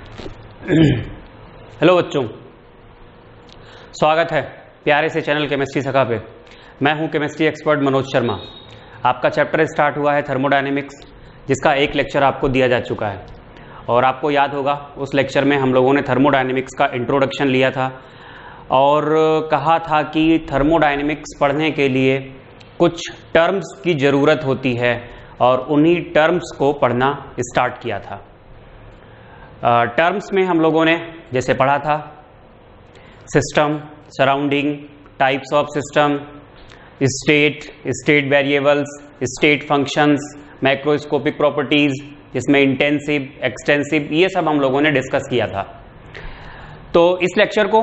Hello बच्चों, स्वागत है प्यारे से चैनल केमिस्ट्री सखा पे। मैं हूं केमिस्ट्री एक्सपर्ट मनोज शर्मा। आपका चैप्टर स्टार्ट हुआ है थर्मोडायनेमिक्स, जिसका एक लेक्चर आपको दिया जा चुका है और आपको याद होगा उस लेक्चर में हम लोगों ने थर्मोडायनेमिक्स का इंट्रोडक्शन लिया था और कहा था कि थर्मोडायनेमिक्स पढ़ने के लिए कुछ टर्म्स की ज़रूरत होती है और उन्हीं टर्म्स को पढ़ना स्टार्ट किया था। टर्म्स में हम लोगों ने जैसे पढ़ा था system, surrounding, types of system, state variables, state functions, macroscopic properties, जिसमें इंटेंसिव, एक्सटेंसिव, ये सब हम लोगों ने डिस्कस किया था। तो इस लेक्चर को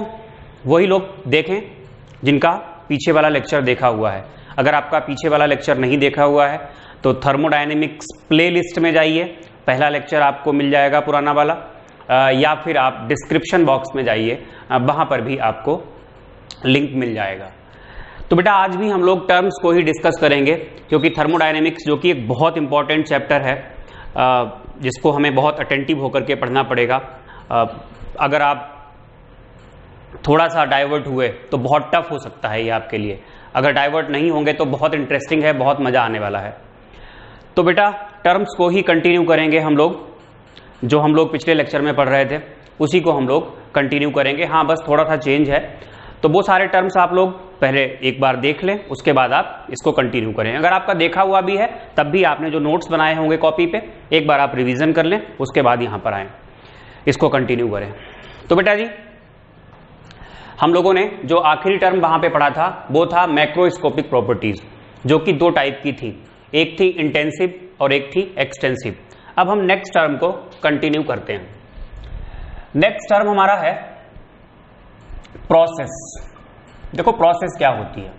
वही लोग देखें जिनका पीछे वाला लेक्चर देखा हुआ है। अगर आपका पीछे वाला लेक्चर नहीं देखा हुआ है तो थर्मोडायनेमिक्स प्लेलिस्ट में जाइए, पहला लेक्चर आपको मिल जाएगा पुराना वाला, या फिर आप डिस्क्रिप्शन बॉक्स में जाइए, वहां पर भी आपको लिंक मिल जाएगा। तो बेटा आज भी हम लोग टर्म्स को ही डिस्कस करेंगे, क्योंकि थर्मोडायनेमिक्स जो कि एक बहुत इंपॉर्टेंट चैप्टर है, जिसको हमें बहुत अटेंटिव होकर के पढ़ना पड़ेगा। अगर आप थोड़ा सा डाइवर्ट हुए तो बहुत टफ हो सकता है ये आपके लिए। अगर डाइवर्ट नहीं होंगे तो बहुत इंटरेस्टिंग है, बहुत मजा आने वाला है। तो बेटा टर्म्स को ही कंटिन्यू करेंगे हम लोग, जो हम लोग पिछले लेक्चर में पढ़ रहे थे उसी को हम लोग कंटिन्यू करेंगे। हाँ, बस थोड़ा सा चेंज है। तो वो सारे टर्म्स आप लोग पहले एक बार देख लें, उसके बाद आप इसको कंटिन्यू करें। अगर आपका देखा हुआ भी है तब भी आपने जो नोट्स बनाए होंगे कॉपी पे, एक बार आप रिवीजन कर लें, उसके बाद यहां पर आए, इसको कंटिन्यू करें। तो बेटा जी हम लोगों ने जो आखिरी टर्म वहां पे पढ़ा था वो था मैक्रोस्कोपिक प्रॉपर्टीज, जो कि दो टाइप की थी, एक थी इंटेंसिव और एक थी एक्सटेंसिव। अब हम नेक्स्ट टर्म को कंटिन्यू करते हैं। नेक्स्ट टर्म हमारा है प्रोसेस। देखो प्रोसेस क्या होती है,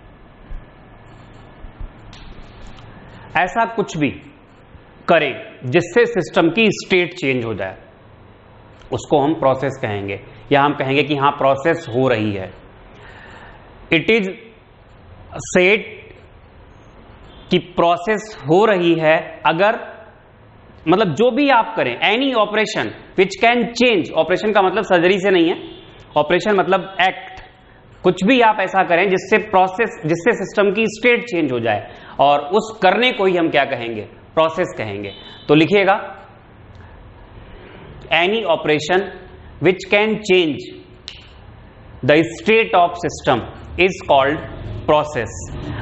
ऐसा कुछ भी करें जिससे सिस्टम की स्टेट चेंज हो जाए, उसको हम प्रोसेस कहेंगे, या हम कहेंगे कि हाँ प्रोसेस हो रही है। इट इज सेड कि प्रोसेस हो रही है अगर, मतलब जो भी आप करें, any operation which can change, operation का मतलब सर्जरी से नहीं है, ऑपरेशन मतलब एक्ट, कुछ भी आप ऐसा करें जिससे प्रोसेस, जिससे सिस्टम की स्टेट चेंज हो जाए, और उस करने को ही हम क्या कहेंगे, प्रोसेस कहेंगे। तो लिखिएगा any operation which can change the state of system is called process.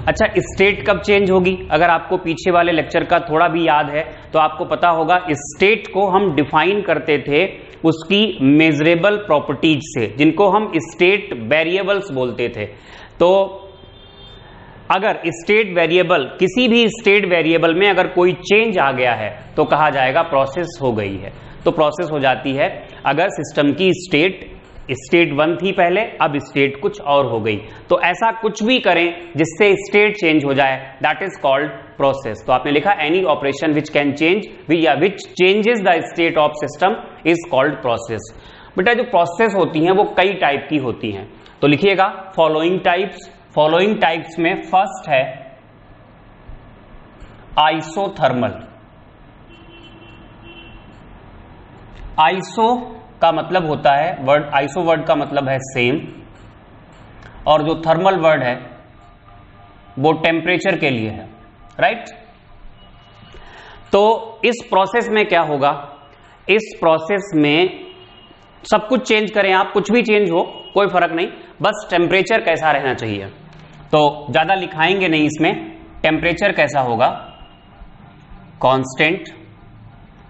अच्छा, स्टेट कब चेंज होगी? अगर आपको पीछे वाले लेक्चर का थोड़ा भी याद है तो आपको पता होगा स्टेट को हम डिफाइन करते थे उसकी मेजरेबल प्रॉपर्टीज से, जिनको हम स्टेट वेरिएबल्स बोलते थे। तो अगर स्टेट वेरिएबल, किसी भी स्टेट वेरिएबल में अगर कोई चेंज आ गया है तो कहा जाएगा प्रोसेस हो गई है। तो प्रोसेस हो जाती है अगर सिस्टम की स्टेट 1 थी पहले, अब स्टेट कुछ और हो गई। तो ऐसा कुछ भी करें जिससे स्टेट चेंज हो जाए, दैट इज कॉल्ड प्रोसेस। तो आपने लिखा any operation which can change या which changes the state of system is called process. बेटा जो प्रोसेस होती हैं वो कई टाइप की होती हैं, तो लिखिएगा फॉलोइंग टाइप्स। फॉलोइंग टाइप्स में फर्स्ट है आइसोथर्मल। आइसो का मतलब होता है, वर्ड आइसो वर्ड का मतलब है सेम, और जो थर्मल वर्ड है वो टेम्परेचर के लिए है, राइट। तो इस प्रोसेस में क्या होगा, इस प्रोसेस में सब कुछ चेंज करें आप, कुछ भी चेंज हो कोई फर्क नहीं, बस टेम्परेचर कैसा रहना चाहिए। तो ज्यादा लिखाएंगे नहीं इसमें, टेम्परेचर कैसा होगा, कांस्टेंट।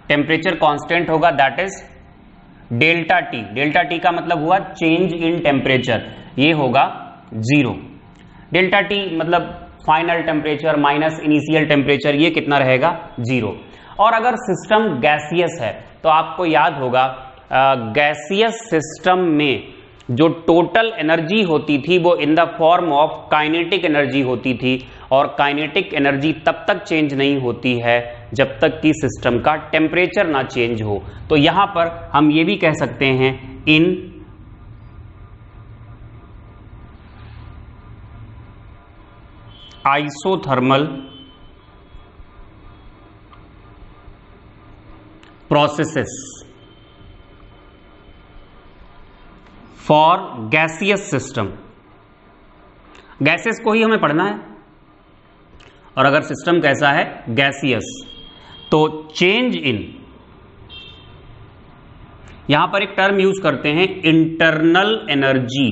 टेम्परेचर कांस्टेंट होगा, that is delta T. Delta T का मतलब हुआ चेंज इन टेम्परेचर, ये होगा 0। डेल्टा टी मतलब final temperature minus initial temperature, ये कितना रहेगा, 0। और अगर सिस्टम गैसियस है तो आपको याद होगा गैसियस सिस्टम में जो टोटल एनर्जी होती थी वो in the form of kinetic energy होती थी, और काइनेटिक एनर्जी तब तक चेंज नहीं होती है जब तक कि सिस्टम का टेम्परेचर ना चेंज हो। तो यहां पर हम ये भी कह सकते हैं in isothermal processes for gaseous system, gases को ही हमें पढ़ना है, और अगर सिस्टम कैसा है गैसियस, तो चेंज इन, यहां पर एक टर्म यूज करते हैं इंटरनल एनर्जी,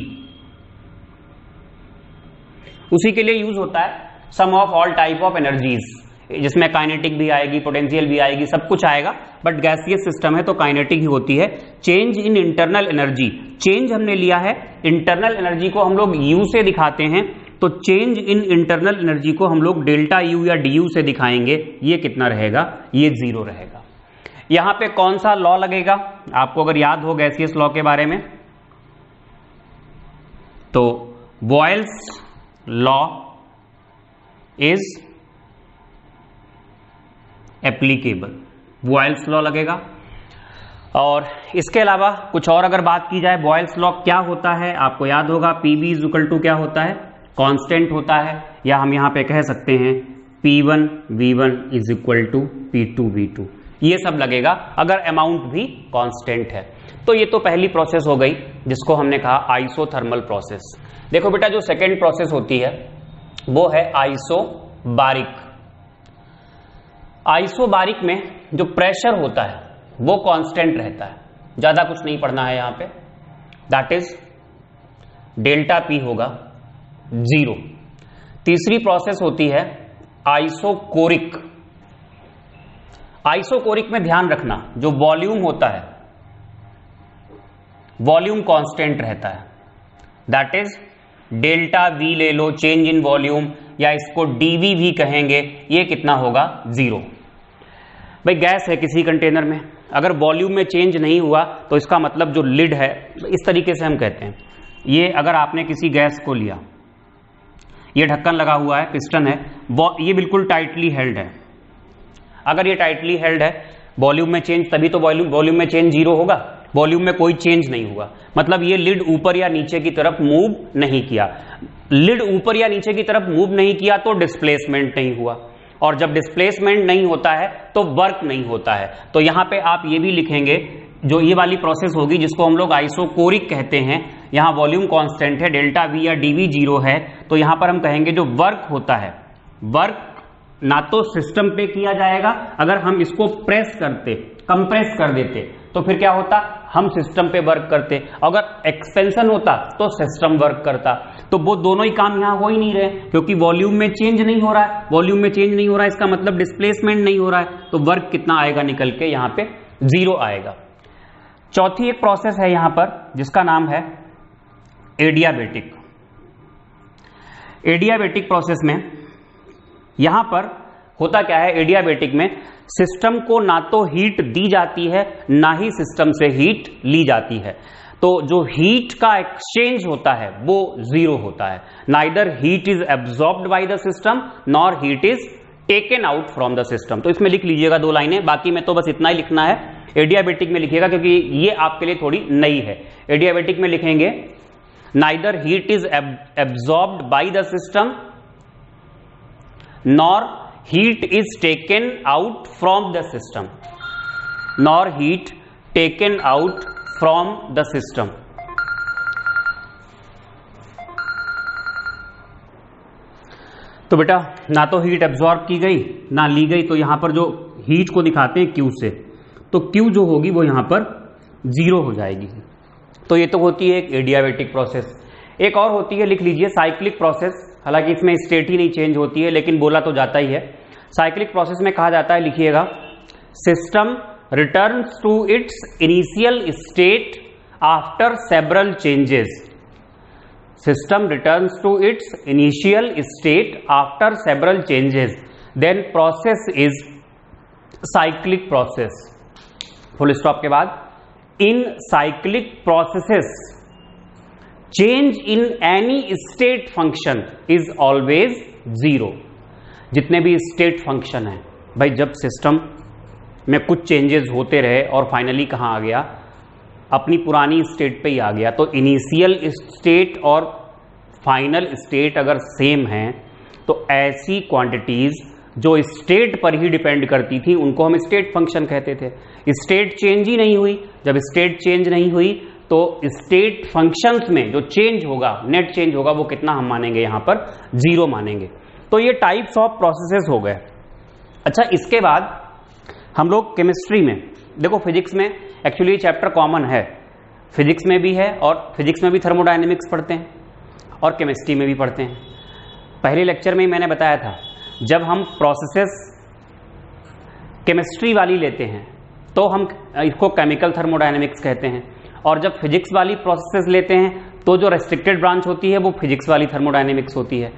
उसी के लिए यूज होता है sum of all type of energies, जिसमें काइनेटिक भी आएगी, पोटेंशियल भी आएगी, सब कुछ आएगा, बट गैसियस सिस्टम है तो काइनेटिक ही होती है। Change in internal energy, change हमने लिया है, इंटरनल एनर्जी को हम लोग यू से दिखाते हैं, तो चेंज इन इंटरनल एनर्जी को हम लोग डेल्टा यू या डी यू से दिखाएंगे। ये कितना रहेगा, ये 0 रहेगा। यहां पे कौन सा लॉ लगेगा, आपको अगर याद हो गैसियस लॉ के बारे में, तो Boyle's law is applicable, Boyle's law लगेगा। और इसके अलावा कुछ और अगर बात की जाए, बॉयल्स लॉ क्या होता है, आपको याद होगा, पीबी इज इक्वल टू क्या होता है, कांस्टेंट होता है, या हम यहां पे कह सकते हैं P1 V1 is equal to P2 V2, ये सब लगेगा अगर अमाउंट भी कांस्टेंट है। तो ये तो पहली प्रोसेस हो गई जिसको हमने कहा आइसोथर्मल प्रोसेस। देखो बेटा, जो सेकेंड प्रोसेस होती है वो है आइसोबारिक। आइसोबारिक में जो प्रेशर होता है वो कांस्टेंट रहता है, ज्यादा कुछ नहीं पढ़ना है यहां पे, दैट इज डेल्टा पी होगा 0। तीसरी प्रोसेस होती है आइसोकोरिक। आइसोकोरिक में ध्यान रखना, जो वॉल्यूम होता है वॉल्यूम कांस्टेंट रहता है, दैट इज डेल्टा वी ले लो, चेंज इन वॉल्यूम, या इसको डीवी भी कहेंगे, ये कितना होगा 0। भाई गैस है किसी कंटेनर में, अगर वॉल्यूम में चेंज नहीं हुआ तो इसका मतलब जो लिड है, इस तरीके से हम कहते हैं, ये अगर आपने किसी गैस को लिया, ये ढक्कन लगा हुआ है, पिस्टन है, ये बिल्कुल टाइटली हेल्ड है, अगर ये टाइटली हेल्ड है, वॉल्यूम में चेंज, तभी तो वॉल्यूम में चेंज 0 होगा, वॉल्यूम में कोई चेंज नहीं हुआ, मतलब ये लिड ऊपर या नीचे की तरफ मूव नहीं किया। लिड ऊपर या नीचे की तरफ मूव नहीं किया तो डिस्प्लेसमेंट नहीं हुआ, और जब डिस्प्लेसमेंट नहीं होता है तो वर्क नहीं होता है। तो यहां पे आप ये भी लिखेंगे, जो ये वाली प्रोसेस होगी जिसको हम लोग आइसोकोरिक कहते हैं, यहां वॉल्यूम कांस्टेंट है, डेल्टा वी या डीवी 0 है, तो यहां पर हम कहेंगे जो वर्क होता है, वर्क ना तो सिस्टम पे किया जाएगा, अगर हम इसको प्रेस करते, कंप्रेस कर देते तो फिर क्या होता, हम सिस्टम पे वर्क करते, अगर एक्सपेंशन होता तो सिस्टम वर्क करता, तो वो दोनों ही काम यहां हो ही नहीं रहे, क्योंकि वॉल्यूम में चेंज नहीं हो रहा है, वॉल्यूम में चेंज नहीं हो रहा है, इसका मतलब डिस्प्लेसमेंट नहीं हो रहा है, तो वर्क कितना आएगा निकल के, यहां पे 0 आएगा। चौथी एक प्रोसेस है यहां पर जिसका नाम है एडियाबेटिक। एडियाबेटिक प्रोसेस में यहां पर होता क्या है, एडियाबेटिक में सिस्टम को ना तो हीट दी जाती है ना ही सिस्टम से हीट ली जाती है, तो जो हीट का एक्सचेंज होता है वो 0 होता है। Neither heat is absorbed by the system nor heat is taken out from the system. तो इसमें लिख लीजिएगा 2 लाइनें, बाकी में तो बस इतना ही लिखना है, एडियाबेटिक में लिखिएगा क्योंकि ये आपके लिए थोड़ी नई है। एडियाबेटिक में लिखेंगे neither heat is absorbed by the system nor heat is taken out from the system, nor heat taken out from the system। तो बेटा ना तो हीट एब्जॉर्ब की गई ना ली गई, तो यहां पर जो हीट को दिखाते हैं Q से, तो Q जो होगी वो यहां पर 0 हो जाएगी। तो ये तो होती है एक एडियाबेटिक प्रोसेस। एक और होती है, लिख लीजिए, साइक्लिक प्रोसेस। हालांकि इसमें स्टेट ही नहीं चेंज होती है, लेकिन बोला तो जाता ही है। साइक्लिक प्रोसेस में कहा जाता है, लिखिएगा, system returns to its initial state after several changes. System returns to its initial state after several changes, then process is cyclic process. Full stop के बाद, in cyclic processes change in any state function is always 0। जितने भी state function है भाई, जब system में कुछ changes होते रहे और फाइनली कहां आ गया, अपनी पुरानी स्टेट पे ही आ गया, तो इनिशियल स्टेट और फाइनल स्टेट अगर सेम है तो ऐसी क्वांटिटीज जो स्टेट पर ही डिपेंड करती थी उनको हम स्टेट फंक्शन कहते थे। स्टेट चेंज ही नहीं हुई, जब स्टेट चेंज नहीं हुई तो स्टेट फंक्शंस में जो चेंज होगा, नेट चेंज होगा, वो कितना हम मानेंगे यहां पर 0 मानेंगे। तो ये टाइप्स ऑफ प्रोसेसेस हो गए। अच्छा, इसके बाद हम लोग केमिस्ट्री में, देखो फिजिक्स में एक्चुअली ये चैप्टर कॉमन है, फिजिक्स में भी है और फिजिक्स में भी थर्मोडायनेमिक्स पढ़ते हैं और केमिस्ट्री में भी पढ़ते हैं। पहले लेक्चर में ही मैंने बताया था, जब हम प्रोसेसेस केमिस्ट्री वाली लेते हैं तो हम इसको केमिकल थर्मोडायनेमिक्स कहते हैं, और जब फिजिक्स वाली प्रोसेसेस लेते हैं तो जो रेस्ट्रिक्टेड ब्रांच होती है वो फिजिक्स वाली थर्मोडायनेमिक्स होती है।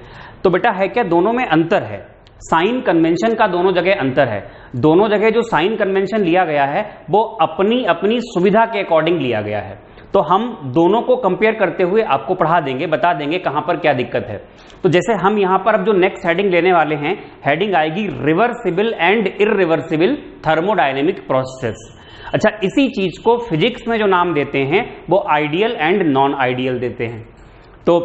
तो बेटा है क्या, दोनों में अंतर है, साइन कन्वेंशन का दोनों जगह अंतर है। दोनों जगह जो साइन कन्वेंशन लिया गया है वो अपनी अपनी सुविधा के अकॉर्डिंग लिया गया है। तो हम दोनों को कंपेयर करते हुए आपको पढ़ा देंगे, बता देंगे कहां पर क्या दिक्कत है। तो जैसे हम यहां पर अब जो नेक्स्ट हेडिंग लेने वाले हैं, हेडिंग आएगी reversible and irreversible thermodynamic process. अच्छा, इसी चीज को फिजिक्स में जो नाम देते हैं वो आइडियल एंड नॉन आइडियल देते हैं। तो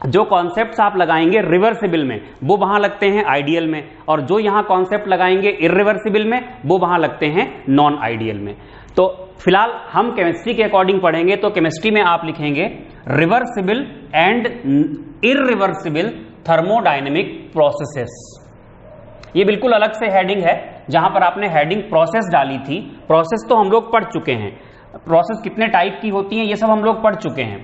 जो कॉन्सेप्ट्स आप लगाएंगे रिवर्सिबल में वो वहां लगते हैं आइडियल में, और जो यहां कॉन्सेप्ट लगाएंगे इररिवर्सिबल में वो वहां लगते हैं नॉन आइडियल में। तो फिलहाल हम केमिस्ट्री के अकॉर्डिंग पढ़ेंगे, तो केमिस्ट्री में आप लिखेंगे reversible and irreversible thermodynamic processes. ये बिल्कुल अलग से हेडिंग है, जहां पर आपने हेडिंग प्रोसेस डाली थी। प्रोसेस तो हम लोग पढ़ चुके हैं, प्रोसेस कितने टाइप की होती हैं ये सब हम लोग पढ़ चुके हैं।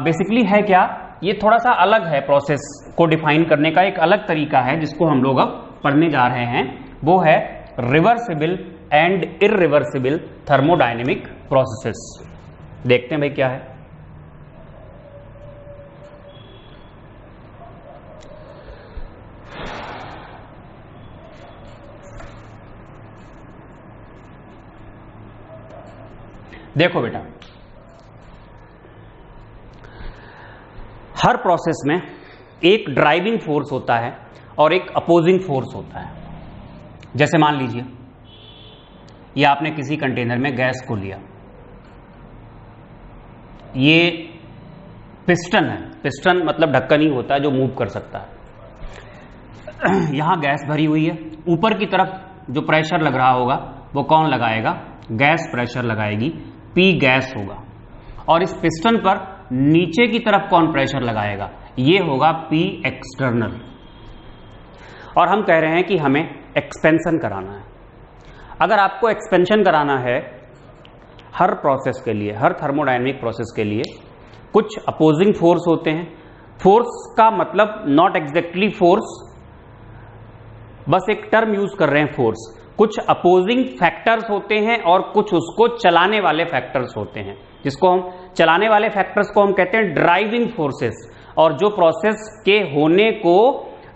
बेसिकली है क्या, ये थोड़ा सा अलग है, प्रोसेस को डिफाइन करने का एक अलग तरीका है जिसको हम लोग अब पढ़ने जा रहे हैं, वो है reversible and irreversible thermodynamic processes. देखते हैं भाई क्या है। देखो बेटा, हर प्रोसेस में एक ड्राइविंग फोर्स होता है और एक अपोजिंग फोर्स होता है। जैसे मान लीजिए ये आपने किसी कंटेनर में गैस को लिया, ये पिस्टन है, पिस्टन मतलब ढक्कन ही होता है जो मूव कर सकता है। यहां गैस भरी हुई है, ऊपर की तरफ जो प्रेशर लग रहा होगा वो कौन लगाएगा, गैस प्रेशर लगाएगी, पी गैस होगा। और इस पिस्टन पर नीचे की तरफ कौन प्रेशर लगाएगा, ये होगा पी एक्सटर्नल। और हम कह रहे हैं कि हमें एक्सपेंशन कराना है। अगर आपको एक्सपेंशन कराना है हर प्रोसेस के लिए, हर थर्मोडायनेमिक प्रोसेस के लिए, कुछ अपोजिंग फोर्स होते हैं। फोर्स का मतलब नॉट एग्जैक्टली फोर्स, बस एक टर्म यूज कर रहे हैं फोर्स। कुछ अपोजिंग फैक्टर्स होते हैं और कुछ उसको चलाने वाले फैक्टर्स होते हैं, जिसको हम चलाने वाले फैक्टर्स को हम कहते हैं ड्राइविंग फोर्सेस, और जो प्रोसेस के होने को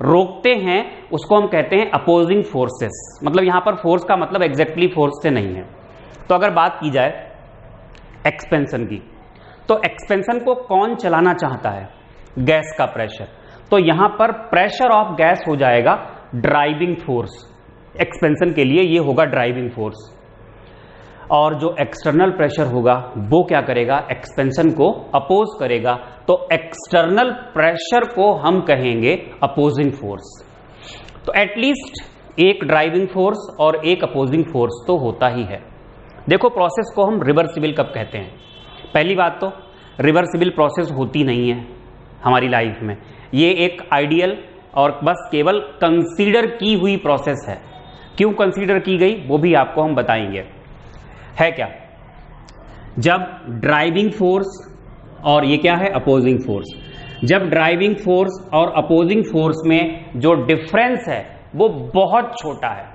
रोकते हैं उसको हम कहते हैं अपोजिंग फोर्सेस। मतलब यहां पर फोर्स का मतलब एग्जैक्टली फोर्स से नहीं है। तो अगर बात की जाए एक्सपेंशन की, तो एक्सपेंशन को कौन चलाना चाहता है, गैस का प्रेशर। तो यहां पर प्रेशर ऑफ गैस हो जाएगा ड्राइविंग फोर्स। एक्सपेंशन के लिए ये होगा ड्राइविंग फोर्स, और जो एक्सटर्नल प्रेशर होगा वो क्या करेगा, एक्सपेंशन को अपोज करेगा। तो एक्सटर्नल प्रेशर को हम कहेंगे अपोजिंग फोर्स। तो एटलीस्ट एक ड्राइविंग फोर्स और एक अपोजिंग फोर्स तो होता ही है। देखो, प्रोसेस को हम रिवर्सिबल कब कहते हैं। पहली बात तो रिवर्सिबल प्रोसेस होती नहीं है हमारी लाइफ में, ये एक आइडियल और बस केवल कंसीडर की हुई प्रोसेस है। क्यों कंसीडर की गई वो भी आपको हम बताएंगे। है क्या, जब ड्राइविंग फोर्स और ये क्या है अपोजिंग फोर्स, जब ड्राइविंग फोर्स और अपोजिंग फोर्स में जो डिफरेंस है वो बहुत छोटा है।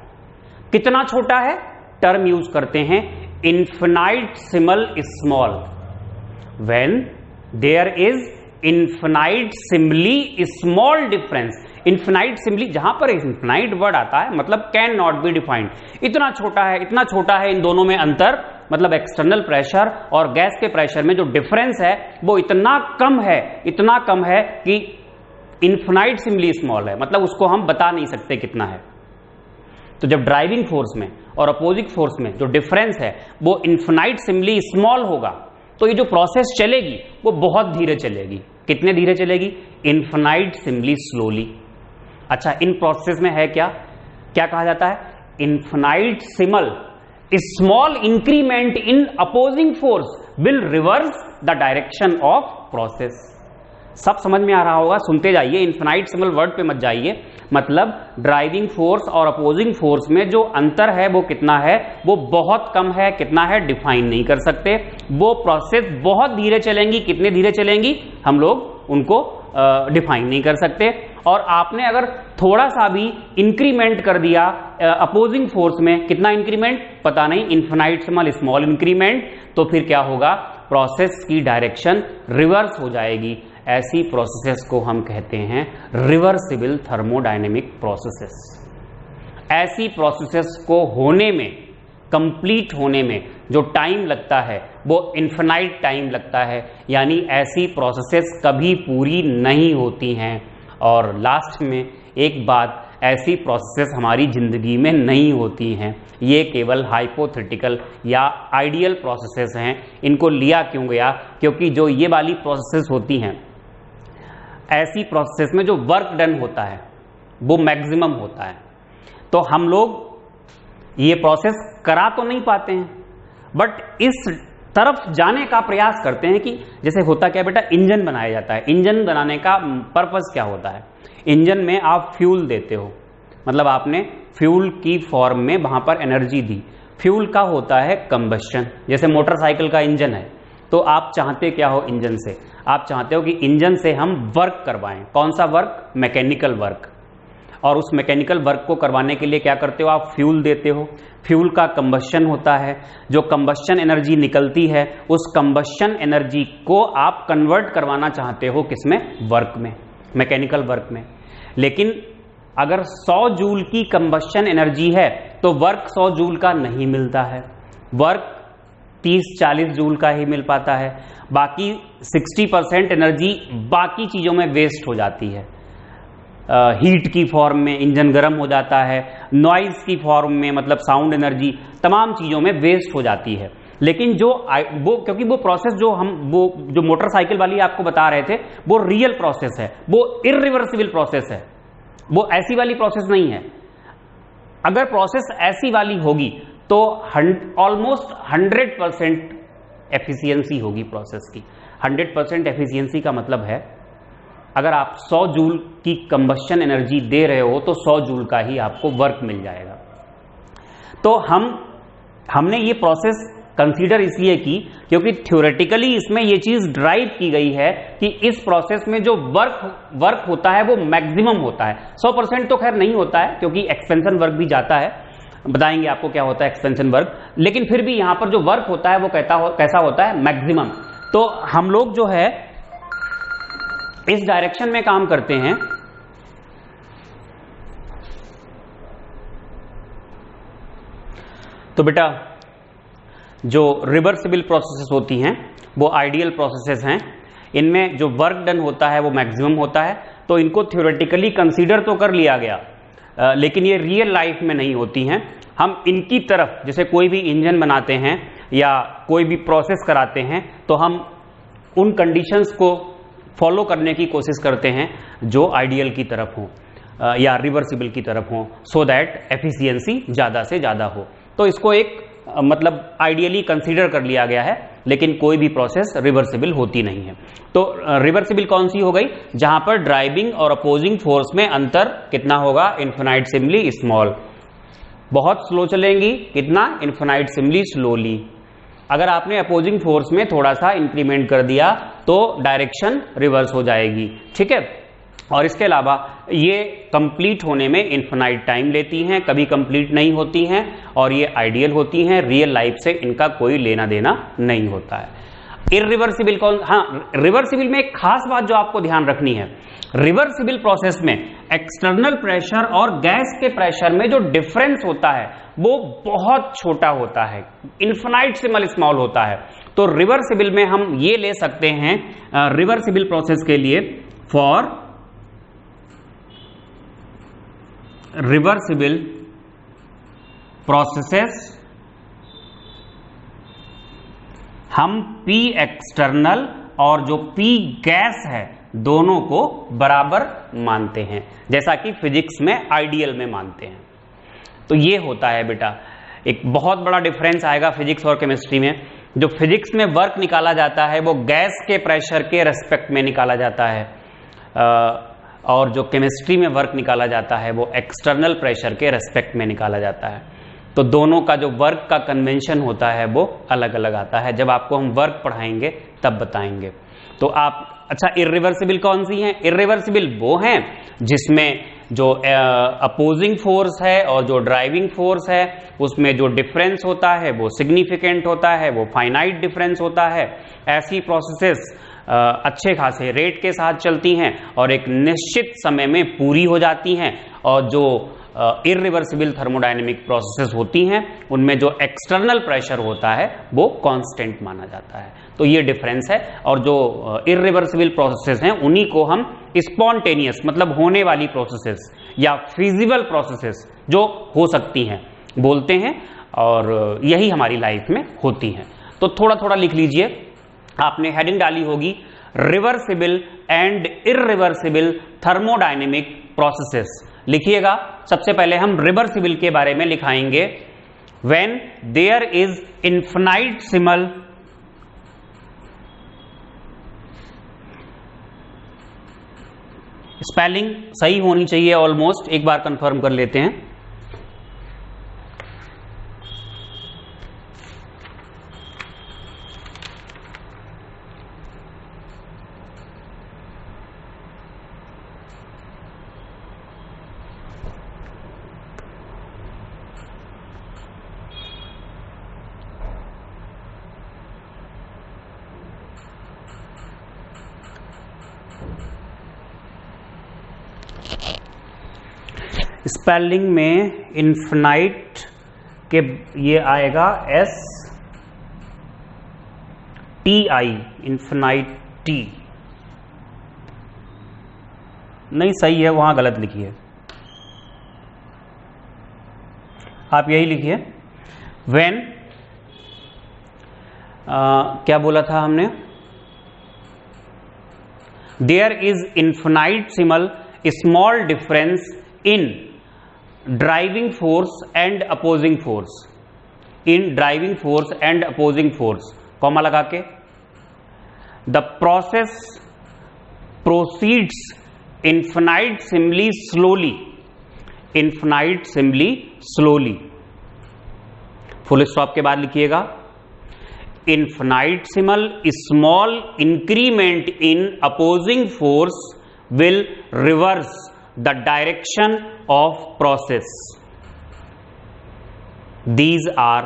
कितना छोटा है, टर्म यूज करते हैं infinitesimal small. When there is infinitesimally small difference. Infinitesimally, जहां पर इनफिनाइट वर्ड आता है मतलब कैन नॉट बी डिफाइंड, इतना छोटा है, इतना छोटा है इन दोनों में अंतर, मतलब एक्सटर्नल प्रेशर और गैस के प्रेशर में जो डिफरेंस है वो इतना कम है, इतना कम है कि इनफिनाइटसिमली स्मॉल है, मतलब उसको हम बता नहीं सकते कितना है। तो जब ड्राइविंग फोर्स में और अपोजिंग फोर्स में जो डिफरेंस है वो इनफिनाइटसिमली स्मॉल होगा, तो ये जो प्रोसेस चलेगी वो बहुत धीरे चलेगी। कितने धीरे चलेगी, इनफिनाइटसिमली स्लोली। अच्छा, इन प्रोसेस में है क्या, क्या कहा जाता है, infinitesimal small increment in opposing force will reverse the direction of process. सब समझ में आ रहा होगा, सुनते जाइए, इनफिनाइटेसिमल वर्ड पे मत जाइए। मतलब ड्राइविंग फोर्स और अपोजिंग फोर्स में जो अंतर है वो कितना है, वो बहुत कम है। कितना है डिफाइन नहीं कर सकते। वो प्रोसेस बहुत धीरे चलेंगी, कितने धीरे चलेंगी हम लोग उनको डिफाइन नहीं कर सकते। और आपने अगर थोड़ा सा भी इंक्रीमेंट कर दिया अपोजिंग फोर्स में, कितना इंक्रीमेंट पता नहीं, इनफिनाइटेसिमल स्मॉल इंक्रीमेंट, तो फिर क्या होगा, प्रोसेस की डायरेक्शन रिवर्स हो जाएगी। ऐसी प्रोसेसेस को हम कहते हैं रिवर्सिबल थर्मोडायनेमिक प्रोसेसेस। ऐसी प्रोसेसेस को होने में, कंप्लीट होने में जो टाइम लगता है वो इनफिनाइट टाइम लगता है, यानी ऐसी प्रोसेसेस कभी पूरी नहीं होती हैं। और लास्ट में एक बात, ऐसी प्रोसेसेस हमारी जिंदगी में नहीं होती हैं, ये केवल हाइपोथेटिकल या आइडियल प्रोसेसेस हैं। इनको लिया क्यों गया, क्योंकि जो ये वाली प्रोसेसेस होती हैं, ऐसी प्रोसेस में जो वर्क डन होता है वो मैक्सिमम होता है। तो हम लोग ये प्रोसेस करा तो नहीं पाते हैं, बट इस तरफ जाने का प्रयास करते हैं कि जैसे होता क्या बेटा, इंजन बनाया जाता है। इंजन बनाने का पर्पस क्या होता है, इंजन में आप फ्यूल देते हो, मतलब आपने फ्यूल की फॉर्म में वहां पर एनर्जी दी। फ्यूल का होता है कंबस्शन। जैसे मोटरसाइकिल का इंजन है, तो आप चाहते क्या हो इंजन से, आप चाहते हो कि इंजन से हम वर्क करवाएं। कौन सा वर्क, मैकेनिकल वर्क। और उस मैकेनिकल वर्क को करवाने के लिए क्या करते हो, आप फ्यूल देते हो। फ्यूल का कंबस्शन होता है, जो कंबस्शन एनर्जी निकलती है, उस कंबस्शन एनर्जी को आप कन्वर्ट करवाना चाहते हो किसमें, वर्क में, मैकेनिकल वर्क में। लेकिन अगर 100 जूल की कंबस्शन एनर्जी है तो वर्क 100 जूल का नहीं मिलता है, वर्क 30-40 जूल का ही मिल पाता है। बाकी 60% एनर्जी बाकी चीजों में वेस्ट हो जाती है। हीट की फॉर्म में इंजन गर्म हो जाता है, नॉइज की फॉर्म में मतलब साउंड एनर्जी, तमाम चीजों में वेस्ट हो जाती है। लेकिन वो क्योंकि वो प्रोसेस जो मोटरसाइकिल वाली आपको बता रहे थे, वो रियल प्रोसेस है, वो इरिवर्सिबल प्रोसेस है, वो ऐसी वाली प्रोसेस नहीं है। अगर प्रोसेस ऐसी वाली होगी तो ऑलमोस्ट 100% एफिशिएंसी होगी प्रोसेस की। 100% एफिशिएंसी का मतलब है अगर आप 100 जूल की कंबस्शन एनर्जी दे रहे हो तो 100 जूल का ही आपको वर्क मिल जाएगा। तो हमने ये प्रोसेस कंसीडर इसलिए की क्योंकि थ्योरेटिकली इसमें ये चीज ड्राइव की गई है कि इस प्रोसेस में जो वर्क होता है वो मैक्सिमम होता है। 100% तो खैर नहीं होता है क्योंकि एक्सपेंशन वर्क भी जाता है, बताएंगे आपको क्या होता है एक्सपेंशन वर्क, लेकिन फिर भी यहां पर जो वर्क होता है वो कैसा होता है, मैक्सिमम। तो हम लोग जो है इस डायरेक्शन में काम करते हैं। तो बेटा जो रिवर्सिबल प्रोसेसेस होती हैं वो आइडियल प्रोसेसेस हैं, इनमें जो वर्क डन होता है वो मैक्सिमम होता है। तो इनको थ्योरेटिकली कंसीडर तो कर लिया गया, लेकिन ये रियल लाइफ में नहीं होती हैं। हम इनकी तरफ, जैसे कोई भी इंजन बनाते हैं या कोई भी प्रोसेस कराते हैं, तो हम उन कंडीशंस को फॉलो करने की कोशिश करते हैं जो आइडियल की तरफ हो या रिवर्सिबल की तरफ हो, सो दैट एफिशिएंसी ज़्यादा से ज़्यादा हो। तो इसको एक मतलब आइडियली कंसीडर कर लिया गया है, लेकिन कोई भी प्रोसेस रिवर्सिबल होती नहीं है। तो रिवर्सिबल कौन सी हो गई, जहां पर ड्राइविंग और अपोजिंग फोर्स में अंतर कितना होगा, इन्फिनाइटेसिमली स्मॉल। बहुत स्लो चलेंगी, कितना, इन्फिनाइटेसिमली स्लोली। अगर आपने अपोजिंग फोर्स में थोड़ा सा इंक्रीमेंट कर दिया तो डायरेक्शन रिवर्स हो जाएगी, ठीक है। और इसके अलावा ये कंप्लीट होने में इन्फिनाइट टाइम लेती हैं, कभी कंप्लीट नहीं होती हैं, और ये आइडियल होती हैं, रियल लाइफ से इनका कोई लेना देना नहीं होता है। इरिवर्सिबल कौन, हाँ, रिवर्सिबल में एक खास बात जो आपको ध्यान रखनी है, रिवर्सिबल प्रोसेस में एक्सटर्नल प्रेशर और गैस के प्रेशर में जो डिफरेंस होता है वो बहुत छोटा होता है, इन्फिनाइटेसिमल स्मॉल होता है। तो रिवर्सिबल में हम ये ले सकते हैं, रिवर्सिबल प्रोसेस के लिए, फॉर रिवर्सिबल प्रोसेसेस हम P एक्सटर्नल और जो P गैस है दोनों को बराबर मानते हैं, जैसा कि फिजिक्स में आइडियल में मानते हैं। तो ये होता है बेटा, एक बहुत बड़ा डिफरेंस आएगा फिजिक्स और केमिस्ट्री में। जो फिजिक्स में वर्क निकाला जाता है वो गैस के प्रेशर के रेस्पेक्ट में निकाला जाता है, और जो केमिस्ट्री में वर्क निकाला जाता है वो एक्सटर्नल प्रेशर के रेस्पेक्ट में निकाला जाता है। तो दोनों का जो वर्क का कन्वेंशन होता है वो अलग अलग आता है। जब आपको हम वर्क पढ़ाएंगे तब बताएंगे। तो आप, अच्छा, इर्रिवर्सिबल कौन सी हैं? इर्रिवर्सिबल वो हैं जिसमें जो अपोजिंग फोर्स है और जो ड्राइविंग फोर्स है उसमें जो डिफरेंस होता है वो सिग्निफिकेंट होता है, वो फाइनाइट डिफरेंस होता है। ऐसी प्रोसेसेस अच्छे खासे रेट के साथ चलती हैं और एक निश्चित समय में पूरी हो जाती हैं। और जो इर्रिवर्सिबल थर्मोडायनेमिक प्रोसेसेस होती हैं उनमें जो एक्सटर्नल प्रेशर होता है वो कांस्टेंट माना जाता है। तो ये डिफरेंस है। और जो इर्रिवर्सिबल प्रोसेसेस हैं उन्हीं को हम स्पॉन्टेनियस, मतलब होने वाली प्रोसेसेस या फिजिबल प्रोसेसेस जो हो सकती हैं, बोलते हैं, और यही हमारी लाइफ में होती हैं। तो थोड़ा थोड़ा लिख लीजिए। आपने हेडिंग डाली होगी reversible and irreversible thermodynamic processes. लिखिएगा। सबसे पहले हम रिवर्सिबल के बारे में लिखाएंगे। When there is infinitesimal spelling सही होनी चाहिए ऑलमोस्ट, एक बार कंफर्म कर लेते हैं। स्पेलिंग में इन्फिनाइट के ये आएगा S T I, infinite T नहीं सही है, वहां गलत लिखी है। आप यही लिखिए। व्हेन क्या बोला था हमने? There is infinitesimal small difference in driving force and opposing force, in driving force and opposing force, comma लगा के। The process proceeds infinitesimally slowly, infinitesimally slowly, full stop के बाद लिखिएगा। Infinitesimal small increment in opposing force will reverse the direction of process. These are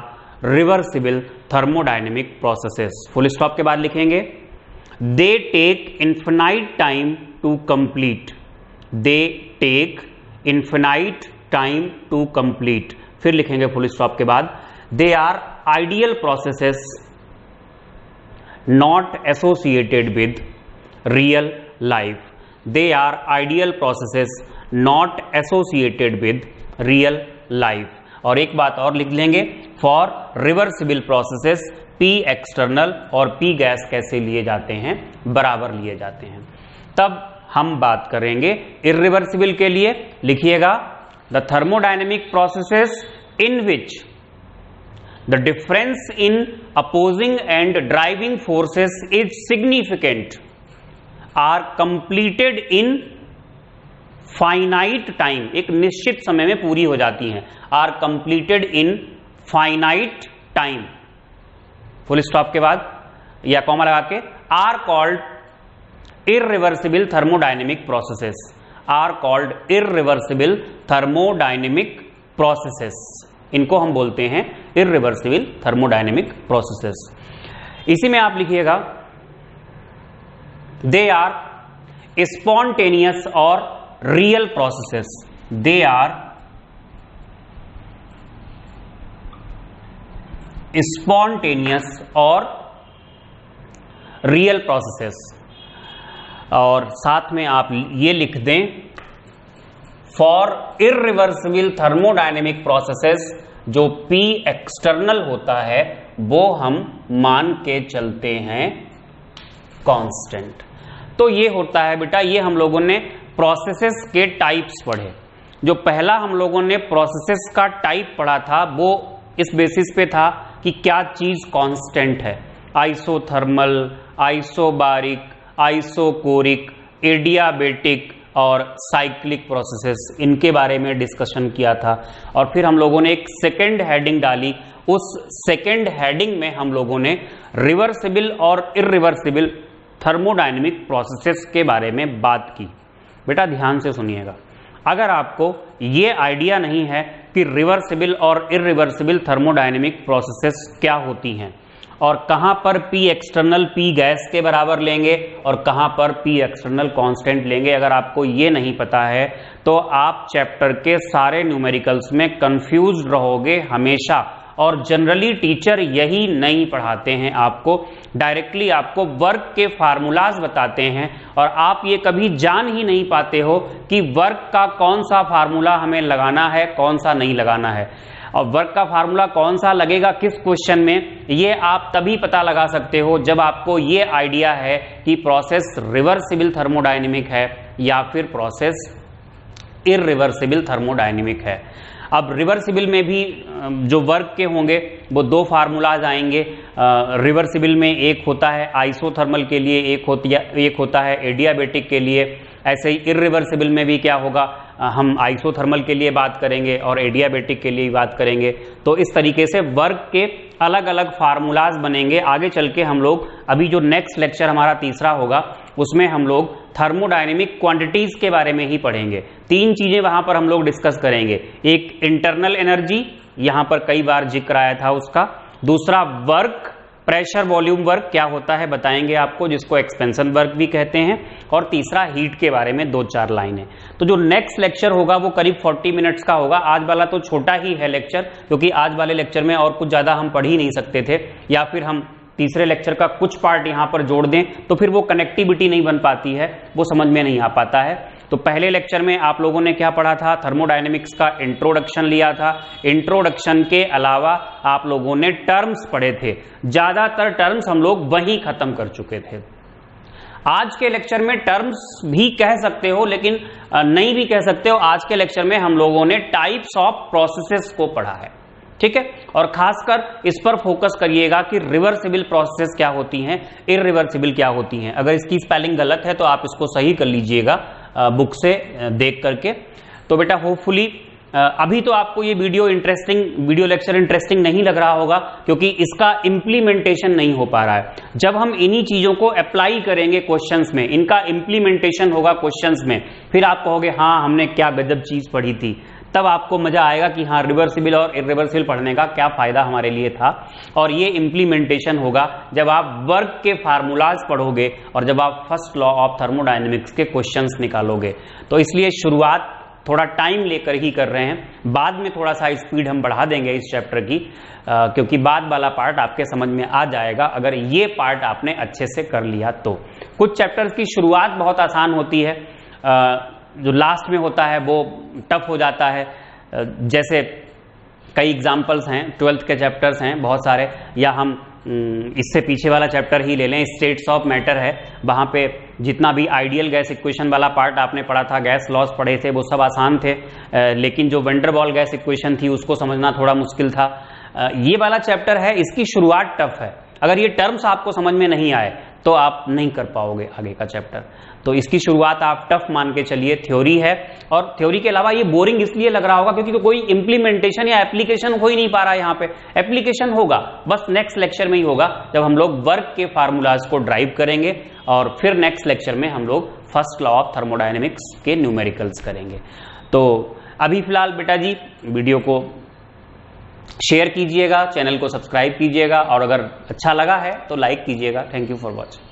reversible thermodynamic processes. Full stop के बाद लिखेंगे they take infinite time to complete. They take infinite time to complete. फिर लिखेंगे full stop के बाद they are ideal processes not associated with real life. They are ideal processes not associated with real life. और एक बात और लिख लेंगे, for reversible processes P external और P गैस कैसे लिए जाते हैं? बराबर लिए जाते हैं। तब हम बात करेंगे irreversible के लिए। लिखिएगा the thermodynamic processes in which the difference in opposing and driving forces is significant are completed in finite time, एक निश्चित समय में पूरी हो जाती हैं। Are completed in finite time, full stop के बाद या कॉमा लगा के, are called irreversible thermodynamic processes, are called irreversible thermodynamic processes. इनको हम बोलते हैं इर्रिवर्सिबल थर्मोडायनेमिक प्रोसेसेस। इसी में आप लिखिएगा they are spontaneous or real processes. They are spontaneous or real processes. और साथ में आप ये लिख दें for irreversible thermodynamic processes, जो P एक्सटर्नल होता है वो हम मान के चलते हैं कांस्टेंट। तो ये होता है बेटा, ये हम लोगों ने प्रोसेसेस के टाइप्स पढ़े। जो पहला हम लोगों ने प्रोसेसेस का टाइप पढ़ा था वो इस बेसिस पे था कि क्या चीज कांस्टेंट है, आइसोथर्मल, आइसोबारिक, आइसोकोरिक, एडियाबेटिक और साइक्लिक प्रोसेसेस, इनके बारे में डिस्कशन किया था। और फिर हम लोगों ने एक सेकेंड हेडिंग डाली, उस सेकेंड हेडिंग में हम लोगों ने रिवर्सिबल और इरिवर्सिबल थर्मोडायनेमिक प्रोसेसेस के बारे में बात की। बेटा ध्यान से सुनिएगा, अगर आपको ये आइडिया नहीं है कि रिवर्सिबल और इरिवर्सिबल थर्मोडायनेमिक प्रोसेसेस क्या होती हैं और कहां पर P एक्सटर्नल P गैस के बराबर लेंगे और कहां पर P एक्सटर्नल कांस्टेंट लेंगे, अगर आपको ये नहीं पता है तो आप चैप्टर के सारे न्यूमेरिकल्स में कंफ्यूज रहोगे हमेशा। और जनरली टीचर यही नहीं पढ़ाते हैं आपको, डायरेक्टली आपको वर्क के फार्मूलाज बताते हैं और आप ये कभी जान ही नहीं पाते हो कि वर्क का कौन सा फार्मूला हमें लगाना है, कौन सा नहीं लगाना है। और वर्क का फार्मूला कौन सा लगेगा किस क्वेश्चन में, ये आप तभी पता लगा सकते हो जब आपको ये आइडिया है कि प्रोसेस रिवर्सिबल थर्मोडायनेमिक है या फिर प्रोसेस इरिवर्सिबल थर्मोडायनेमिक है। अब रिवर्सिबल में भी जो वर्क के होंगे वो दो फार्मूलाज आएंगे। रिवर्सिबल में एक होता है आइसोथर्मल के लिए, एक होता है एडियाबेटिक के लिए। ऐसे ही इरिवर्सिबल में भी क्या होगा, हम आइसोथर्मल के लिए बात करेंगे और एडियाबेटिक के लिए बात करेंगे। तो इस तरीके से वर्क के अलग अलग फार्मूलाज बनेंगे। आगे चल के हम लोग, अभी जो नेक्स्ट लेक्चर हमारा तीसरा होगा उसमें हम लोग थर्मोडायनेमिक क्वांटिटीज के बारे में ही पढ़ेंगे। तीन चीजें वहां पर हम लोग डिस्कस करेंगे, एक इंटरनल एनर्जी, यहां पर कई बार जिक्र आया था उसका, दूसरा वर्क, प्रेशर वॉल्यूम वर्क क्या होता है बताएंगे आपको, जिसको एक्सपेंशन वर्क भी कहते हैं, और तीसरा हीट के बारे में 2-4 लाइनें। तो जो नेक्स्ट लेक्चर होगा वो करीब 40 मिनट्स का होगा। आज वाला तो छोटा ही है लेक्चर, क्योंकि आज वाले लेक्चर में और कुछ ज्यादा हम पढ़ ही नहीं सकते थे, या फिर हम तीसरे लेक्चर का कुछ पार्ट यहां पर जोड़ दें तो फिर वो कनेक्टिविटी नहीं बन पाती है, वो समझ में नहीं आ पाता है। तो पहले लेक्चर में आप लोगों ने क्या पढ़ा था, थर्मोडायनेमिक्स का इंट्रोडक्शन लिया था। इंट्रोडक्शन के अलावा आप लोगों ने टर्म्स पढ़े थे, ज्यादातर टर्म्स हम लोग वहीं खत्म कर चुके थे। आज के लेक्चर में टर्म्स भी कह सकते हो लेकिन नहीं भी कह सकते हो। आज के लेक्चर में हम लोगों ने टाइप्स ऑफ प्रोसेसेस को पढ़ा है, ठीक है, और खासकर इस पर फोकस करिएगा कि रिवर्सिबल प्रोसेस क्या होती हैं, इरिवर्सिबल क्या होती हैं। अगर इसकी स्पेलिंग गलत है तो आप इसको सही कर लीजिएगा बुक से देख करके। तो बेटा होपफुली अभी तो आपको ये वीडियो लेक्चर इंटरेस्टिंग नहीं लग रहा होगा, क्योंकि इसका इंप्लीमेंटेशन नहीं हो पा रहा है। जब हम इन्हीं चीजों को अप्लाई करेंगे क्वेश्चंस में, इनका इंप्लीमेंटेशन होगा क्वेश्चंस में, फिर आप कहोगे हाँ हमने क्या गजब चीज पढ़ी थी, तब आपको मजा आएगा कि हाँ रिवर्सिबल और इरिवर्सिबल पढ़ने का क्या फायदा हमारे लिए था। और ये इंप्लीमेंटेशन होगा जब आप वर्क के फार्मूलाज पढ़ोगे और जब आप फर्स्ट लॉ ऑफ थर्मोडायनेमिक्स के क्वेश्चंस निकालोगे। तो इसलिए शुरुआत थोड़ा टाइम लेकर ही कर रहे हैं, बाद में थोड़ा सा स्पीड हम बढ़ा देंगे इस चैप्टर की, क्योंकि बाद वाला पार्ट आपके समझ में आ जाएगा अगर ये पार्ट आपने अच्छे से कर लिया तो। कुछ चैप्टर्स की शुरुआत बहुत आसान होती है, जो लास्ट में होता है वो टफ हो जाता है। जैसे कई एग्जाम्पल्स हैं, 12th के चैप्टर्स हैं बहुत सारे, या हम इससे पीछे वाला चैप्टर ही ले लें, स्टेट्स ऑफ मैटर है, वहां पे जितना भी आइडियल गैस इक्वेशन वाला पार्ट आपने पढ़ा था, गैस लॉज पढ़े थे, वो सब आसान थे, लेकिन जो वैंडरवाल गैस इक्वेशन थी उसको समझना थोड़ा मुश्किल था। ये वाला चैप्टर है, इसकी शुरुआत टफ है। अगर ये टर्म्स आपको समझ में नहीं आए तो आप नहीं कर पाओगे आगे का चैप्टर। तो इसकी शुरुआत आप टफ मान के चलिए, थ्योरी है, और थ्योरी के अलावा ये बोरिंग इसलिए लग रहा होगा क्योंकि तो कोई इंप्लीमेंटेशन या एप्लीकेशन हो ही नहीं पा रहा है। यहाँ पे एप्लीकेशन होगा बस नेक्स्ट लेक्चर में ही होगा, जब हम लोग वर्क के फार्मूलाज को ड्राइव करेंगे और फिर नेक्स्ट लेक्चर में हम लोग फर्स्ट लॉ ऑफ थर्मोडायनेमिक्स के न्यूमेरिकल्स करेंगे। तो अभी फिलहाल बेटा जी वीडियो को शेयर कीजिएगा, चैनल को सब्सक्राइब कीजिएगा, और अगर अच्छा लगा है तो लाइक कीजिएगा। Thank you for watching.